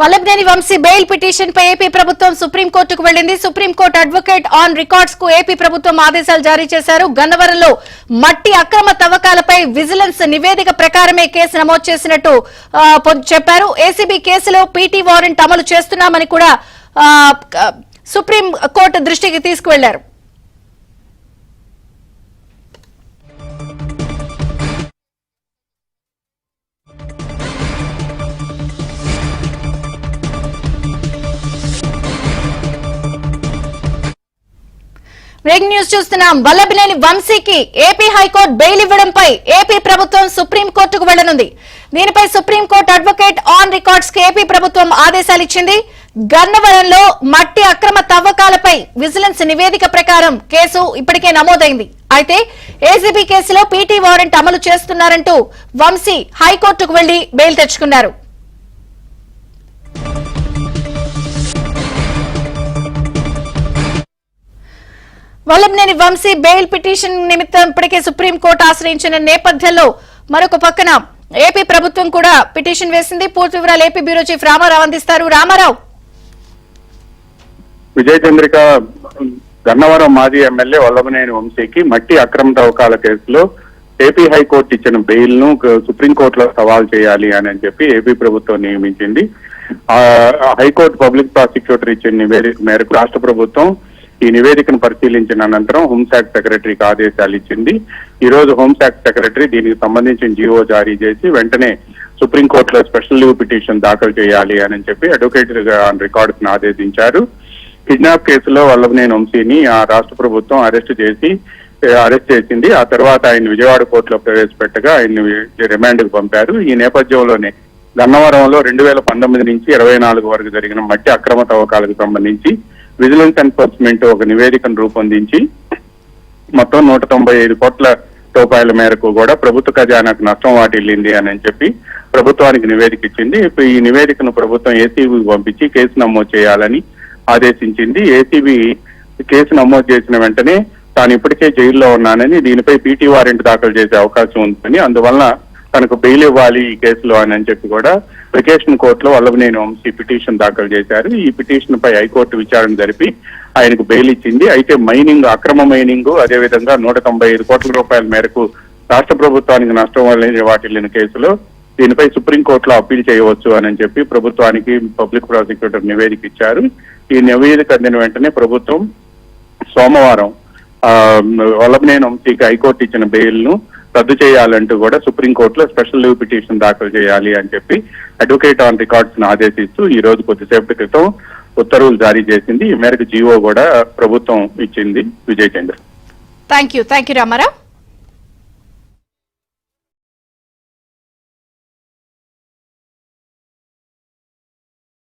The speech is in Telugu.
వల్లభనేని వంశీ బెయిల్ పిటిషన్ పై ఏపీ ప్రభుత్వం సుప్రీంకోర్టుకు వెళ్లింది. సుప్రీంకోర్టు అడ్వకేట్ ఆన్ రికార్డ్స్ కు ఏపీ ప్రభుత్వం ఆదేశాలు జారీ చేశారు. గన్నవరంలో మట్టి అక్రమ తవ్వకాలపై విజిలెన్స్ నివేదిక ప్రకారమే కేసు నమోదు చేసినట్టు చెప్పారు. ఏసీబీ కేసులో పీటీ వారెంట్ అమలు చేస్తున్నామని కూడా సుప్రీంకోర్టు దృష్టికి తీసుకువెళ్లారు. బ్రేకింగ్ న్యూస్ చూస్తున్నాం. వల్లభనేని వంశీకి ఏపీ హైకోర్టు బెయిల్ ఇవ్వడంపై ఏపీ ప్రభుత్వం సుప్రీంకోర్టుకు వెళ్లనుంది. దీనిపై సుప్రీంకోర్టు అడ్వకేట్ ఆన్ రికార్డ్స్ కి ఏపీ ప్రభుత్వం ఆదేశాలు ఇచ్చింది. గన్నవరంలో మట్టి అక్రమ తవ్వకాలపై విజిలెన్స్ నివేదిక ప్రకారం కేసు ఇప్పటికే నమోదైంది. అయితే ఏసీబీ కేసులో పీటీ వారెంట్ అమలు చేస్తున్నారంటూ వంశీ హైకోర్టుకు వెళ్లి బెయిల్ తెచ్చుకున్నారు. వల్లభనేని వంశీ బెయిల్ పిటిషన్ నిమిత్తం ఇప్పటికే సుప్రీంకోర్టు ఆశ్రయించిన నేపథ్యంలో మరొక పక్కన ఏపీ ప్రభుత్వం కూడా పిటిషన్ వేసింది. పూర్తి వివరాలు ఏపీ బ్యూరో చీఫ్ రామారావు అందిస్తారు. రామారావు. విజయ చంద్రిక, గన్నవరం మాజీ ఎమ్మెల్యే వల్లభనేని వంశీకి మట్టి అక్రమ తవ్వకాల కేసులో ఏపీ హైకోర్టు ఇచ్చిన బెయిల్ ను సుప్రీంకోర్టులో సవాల్ చేయాలి అని చెప్పి ఏపీ ప్రభుత్వం నియమించింది. హైకోర్టు పబ్లిక్ ప్రాసిక్యూటర్ ఇచ్చిన నివేదిక మేరకు రాష్ట్ర ప్రభుత్వం ఈ నివేదికను పరిశీలించిన అనంతరం హోంశాఖ సెక్రటరీకి ఆదేశాలు ఇచ్చింది. ఈ రోజు హోంశాఖ సెక్రటరీ దీనికి సంబంధించిన జీవో జారీ చేసి వెంటనే సుప్రీంకోర్టులో స్పెషల్ లీవ్ పిటిషన్ దాఖలు చేయాలి అని చెప్పి అడ్వకేట్ ఆన్ రికార్డ్స్ ని ఆదేశించారు. కిడ్నాప్ కేసులో వల్లభనేని వంశీని ఆ రాష్ట్ర ప్రభుత్వం అరెస్ట్ చేసింది. ఆ తర్వాత ఆయన విజయవాడ కోర్టులో ప్రవేశపెట్టగా ఆయన్ని రిమాండ్ కు పంపారు. ఈ నేపథ్యంలోనే గన్నవరంలో 2019 నుంచి 24 వరకు జరిగిన మట్టి అక్రమ తవ్వకాలకు సంబంధించి విజిలెన్స్ ఎన్ఫోర్స్మెంట్ ఒక నివేదికను రూపొందించి మొత్తం 195 కోట్ల రూపాయల మేరకు కూడా ప్రభుత్వ ఖజానాకు నష్టం వాటిల్లింది అని చెప్పి ప్రభుత్వానికి నివేదిక ఇచ్చింది. ఈ నివేదికను ప్రభుత్వం ఏసీబీకి పంపించి కేసు నమోదు చేయాలని ఆదేశించింది. ఏసీబీ కేసు నమోదు చేసిన వెంటనే తాను ఇప్పటికే జైల్లో ఉన్నానని, దీనిపై పీటీ వారెంట్ దాఖలు చేసే అవకాశం ఉందని, అందువలన తనకు బెయిల్ ఇవ్వాలి ఈ కేసులో అని చెప్పి కూడా వెకేషన్ కోర్టులో వల్లభనేని వంశీ పిటిషన్ దాఖలు చేశారు. ఈ పిటిషన్ పై హైకోర్టు విచారణ జరిపి ఆయనకు బెయిల్ ఇచ్చింది. అయితే అక్రమ మైనింగ్, అదేవిధంగా 195 కోట్ల రూపాయల మేరకు రాష్ట్ర ప్రభుత్వానికి నష్టం వాటిల్లిన కేసులో దీనిపై సుప్రీంకోర్టులో అప్పీల్ చేయవచ్చు అని చెప్పి ప్రభుత్వానికి పబ్లిక్ ప్రాసిక్యూటర్ నివేదిక ఇచ్చారు. ఈ నివేదిక అందిన వెంటనే ప్రభుత్వం సోమవారం వల్లభనేని వంశీకి హైకోర్టు ఇచ్చిన బెయిల్ ను రద్దు చేయాలంటూ కూడా సుప్రీంకోర్టులో స్పెషల్ లీవ్ పిటిషన్ దాఖలు చేయాలి అని చెప్పి అడ్వకేట్ ఆన్ రికార్డ్స్ ను ఆదేశిస్తూ ఈ రోజు కొద్దిసేపటి క్రితం ఉత్తర్వులు జారీ చేసింది. ఈ మేరకు జీవో కూడా ప్రభుత్వం ఇచ్చింది. విజయ్ చంద్ర. Thank you Ramarao.